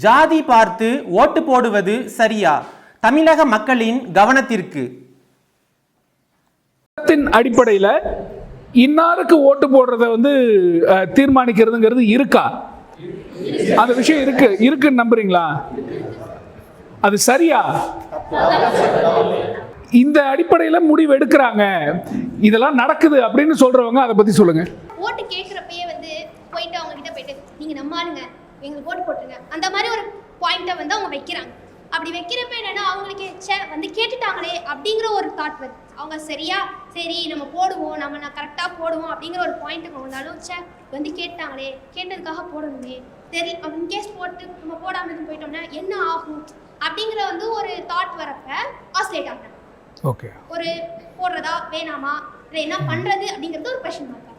ஜாதி பார்த்து ஓட்டு போடுவது சரியா? தமிழக மக்களின் கவனத்திற்கு. அடிப்படையில் இன்னாருக்கு ஓட்டு போடுறத தீர்மானிக்கிறதுங்கிறது இருக்கா? அந்த விஷயம் இருக்குன்னு நம்புறீங்களா? அது சரியா? இந்த அடிப்படையில் முடிவு எடுக்கிறாங்க, இதெல்லாம் நடக்குது அப்படின்னு சொல்றவங்க அதை பத்தி சொல்லுங்க. ஓட்டு கேட்குறப்பயே போயிட்டு அவங்க கிட்ட போயிட்டு நீங்க நம்பாளுங்க, எங்களுக்கு ஓட்டு போட்டுருங்க, அந்த மாதிரி ஒரு பாயிண்ட்டை அவங்க வைக்கிறாங்க. அப்படி வைக்கிறப்ப என்னன்னா அவங்களுக்கு கேட்டுட்டாங்களே அப்படிங்கிற ஒரு தாட் வருது. அவங்க சரி நம்ம போடுவோம், நான் கரெக்டாக போடுவோம் அப்படிங்கிற ஒரு பாயிண்ட்டுக்கு வந்தாலும் கேட்டாங்களே, கேட்டதுக்காக போடணுமே, சரி இன்கேஸ் போட்டு நம்ம போடாமல் போயிட்டோம்னா என்ன ஆகும் அப்படிங்கிற ஒரு தாட் வரப்ப ஆஸ்லேட் ஆகுறாங்க. ஓகே, ஒரு போடுறதா வேணாமா, இல்லை என்ன பண்ணுறது அப்படிங்கிறது ஒரு கொஸ்டின் மார்க்.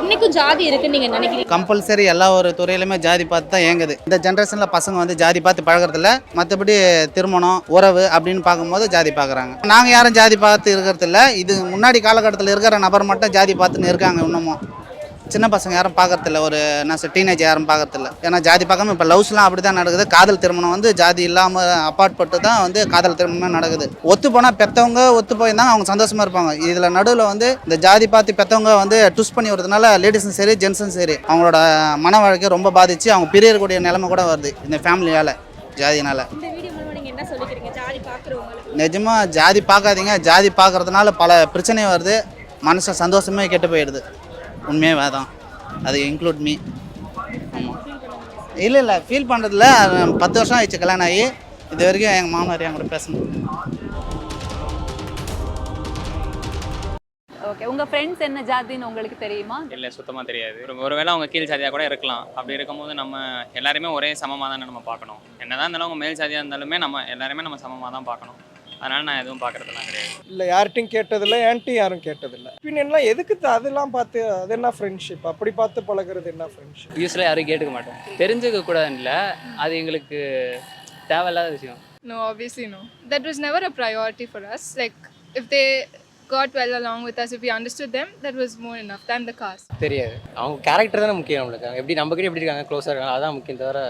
இன்னைக்கும் ஜாதி இருக்குன்னு நீங்க நினைக்கிறீங்க? கம்பல்சரி எல்லா ஒரு துறையிலுமே ஜாதி பார்த்து தான் இயங்குது. இந்த ஜென்ரேஷன்ல பசங்க ஜாதி பார்த்து பழகிறதில்ல. மற்றபடி திருமணம் உறவு அப்படின்னு பார்க்கும்போது ஜாதி பார்க்குறாங்க. நாங்கள் யாரும் ஜாதி பார்த்து இருக்கிறதில்ல. இது முன்னாடி காலகட்டத்தில் இருக்கிற நபர் மட்டும் ஜாதி பார்த்துன்னு இருக்காங்க. இன்னமும் சின்ன பசங்க யாரும் பார்க்கறதில்ல, ஒரு டீனேஜ் யாரும் பார்க்கறதில்ல. ஏன்னா ஜாதி பார்க்காம இப்போ லவ்ஸ்லாம் அப்படி தான் நடக்குது. காதல் திருமணம் ஜாதி இல்லாமல் அப்பாற்பட்டு தான் காதல் திருமணம் நடக்குது. ஒத்து போனால் பெற்றவங்க ஒத்து போயிருந்தாங்க, அவங்க சந்தோஷமாக இருப்பாங்க. இதில் நடுவில் இந்த ஜாதி பார்த்து பெற்றவங்க ட்விஸ்ட் பண்ணி வரதுனால லேடிஸும் சரி ஜென்ஸும் சரி அவங்களோட மன வாழ்க்கை ரொம்ப பாதிச்சு அவங்க பிரியக்கூடிய நிலைமை கூட வருது இந்த ஃபேமிலியால், ஜாதினால. நிஜமாக ஜாதி பார்க்காதீங்க. ஜாதி பார்க்கறதுனால பல பிரச்சனை வருது, மனுஷன் சந்தோஷமே கெட்டு போயிடுது. உண்மையே வேதான், அது இன்க்ளூட் மீ. ஆமாம், இல்லை ஃபீல் பண்ணுறதில்ல. 10 வருஷம் ஆயிடுச்சு கல்யாணம் ஆகி. இது வரைக்கும் எங்கள் மாமனார் என் கூட பேசணும். ஓகே, உங்கள் ஃப்ரெண்ட்ஸ் என்ன ஜாதின்னு உங்களுக்கு தெரியுமா? இல்லை, சுத்தமாக தெரியாது. ஒருவேளை அவங்க கீழ் ஜாதியாக கூட இருக்கலாம். அப்படி இருக்கும்போது நம்ம எல்லாருமே ஒரே சமமாக தானே நம்ம பார்க்கணும். என்னதான் இருந்தாலும் அவங்க மேல் ஜாதியாக இருந்தாலுமே நம்ம எல்லாருமே நம்ம சமமாக தான் பார்க்கணும். அதனால் நான் எதுவும் பார்க்குறதுலாம் கிடையாது. இல்லை, யார்ட்டையும் கேட்டதில்லை, என்கிட்டையும் யாரும் கேட்டதில்லை. ஒப்பீனியன்லாம் எதுக்கு அதெல்லாம் பார்த்து அது என்ன ஃப்ரெண்ட்ஷிப்? அப்படி பார்த்து பழகிறது என்ன ஃப்ரெண்ட்ஷிப்? யூஸ்வலாக யாரும் கேட்டுக்க மாட்டோம். தெரிஞ்சுக்க கூடாதுன்னு இல்லை, அது எங்களுக்கு தேவையில்லாத விஷயம். No, obviously no. That was never a priority for us. Like, if they got well along with us, if we understood them, that was more enough than the caste. தெரியாது, அவங்க கேரக்டர் தானே முக்கியம். நம்மளுக்கு எப்படி நம்ம கிட்ட எப்படி இருக்காங்க, க்ளோஸாக இருக்காங்க, அதான் முக்கியம். தவிர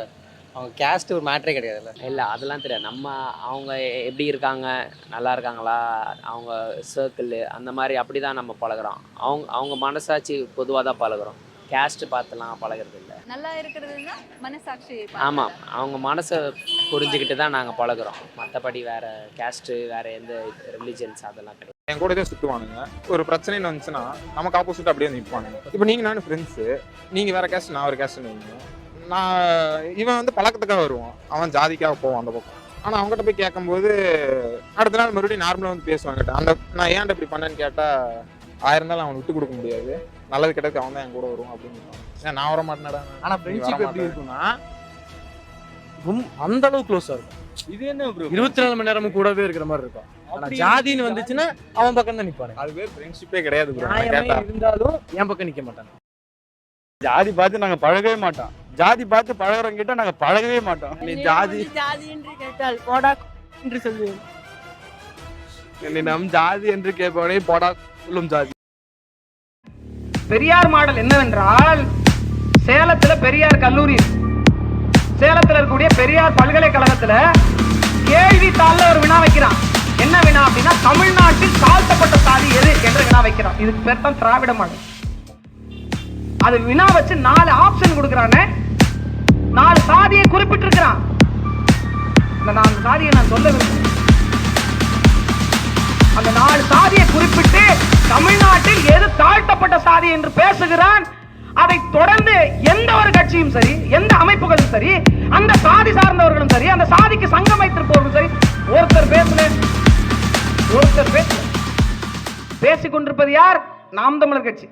அவங்க கேஸ்ட் ஒரு மேட்டரே கிடையாதுல்ல. இல்லை, அதெல்லாம் தெரியாது. நம்ம அவங்க எப்படி இருக்காங்க, நல்லா இருக்காங்களா, அவங்க சர்க்கிள் அந்த மாதிரி அப்படி தான் நம்ம பழகிறோம். அவங்க மனசாட்சி பொதுவாக தான் பழகிறோம். கேஸ்ட் பார்த்துலாம் பழகிறது இல்லை. நல்லா இருக்கிறதுனா மனசாட்சி. ஆமாம், அவங்க மனசை புரிஞ்சுக்கிட்டு தான் நாங்கள் பழகிறோம். மற்றபடி வேறு கேஸ்ட்டு, வேறு எந்த ரிலீஜன்ஸ் அதெல்லாம் கிடையாது. என் கூட தான் சுற்றுவானுங்க. ஒரு பிரச்சனைன்னு வந்துச்சுன்னா நமக்கு ஆப்போசிட் அப்படியே நிற்பானுங்க. இப்போ நீங்கள் நானும் ஃப்ரெண்ட்ஸு, நீங்கள் வேறு கேஸ்ட், நான் ஒரு கேஸ்ட்டுன்னு வைங்க. இவன் பழக்கத்துக்காக வருவான், அவன் ஜாதிக்காக போவான் அந்த பக்கம். ஆனால் அவங்ககிட்ட போய் கேட்கும்போது அடுத்த நாள் மறுபடியும் நார்மலாக பேசுவாங்க. நான் ஏன்டா இப்படி பண்ணேன்னு கேட்டால், ஆயிருந்தாலும் அவனை விட்டு கொடுக்க முடியாது, நல்லது கிட்டக்கு அவன் தான் என் கூட வருவான் அப்படின்னு. ஏன் நான் வர மாட்டேனடா. ஆனால் ஃப்ரெண்ட்ஷிப் எப்படி இருக்குன்னா அந்த அளவுக்கு க்ளோஸாக இருக்கும். இது என்ன 24 மணி நேரமும் கூடவே இருக்கிற மாதிரி இருக்கும். ஆனால் ஜாதின்னு வந்துச்சுன்னா அவன் பக்கம் தான் நிற்பானு. அது பேர் ஃப்ரெண்ட்ஷிப்பே கிடையாது. இருந்தாலும் என் பக்கம் நிற்க மாட்டாங்க. ஜாதி பார்த்து நாங்கள் பழகவே மாட்டோம். ஜாதி பார்த்து பழகிறவங்க கிட்ட நாங்கள் பழகவே மாட்டோம். நீ ஜாதி என்று கேட்டால் போடா என்று சொல்லுவேன். நீ நம் ஜாதி என்று கேட்பவனே போடா சொல்லும் ஜாதி. பெரியார் மாடல் என்னவென்றால், சேலத்துல பெரியார் கல்லூரி, சேலத்துல இருக்கக்கூடிய பெரியார் பல்கலைக்கழகத்துல கேள்வித்தாள்ல ஒரு வினா வைக்கிறான். என்ன வினா அப்படின்னா, தமிழ்நாட்டில் தாழ்த்தப்பட்ட சாதி எது என்ற வினா வைக்கிறான். இதுக்கு பேர் தான் திராவிட மாடல். அது வினா வச்சு 4 ஆப்ஷன் கொடுக்குறானே, 4 சாதியை குறிப்பிட்டிருக்கிறான். அந்த 4 சாதியை நான் சொல்ல விரும்புகிறேன். அந்த 4 சாதியை குறிப்பிட்டு தமிழ்நாட்டில் எது தாழ்த்தப்பட்ட சாதி என்று பேசுகிறான். அதை தொடர்ந்து எந்த ஒரு கட்சியும் சரி, எந்த அமைப்புகளும் சரி, அந்த சாதி சார்ந்தவர்களும் சரி, அந்த சாதிக்கு சங்கம் வைத்திருப்பவர்களும் சரி, ஒருத்தர் பேசிக் கொண்டிருப்பது யார்? நாம் தமிழர் கட்சி.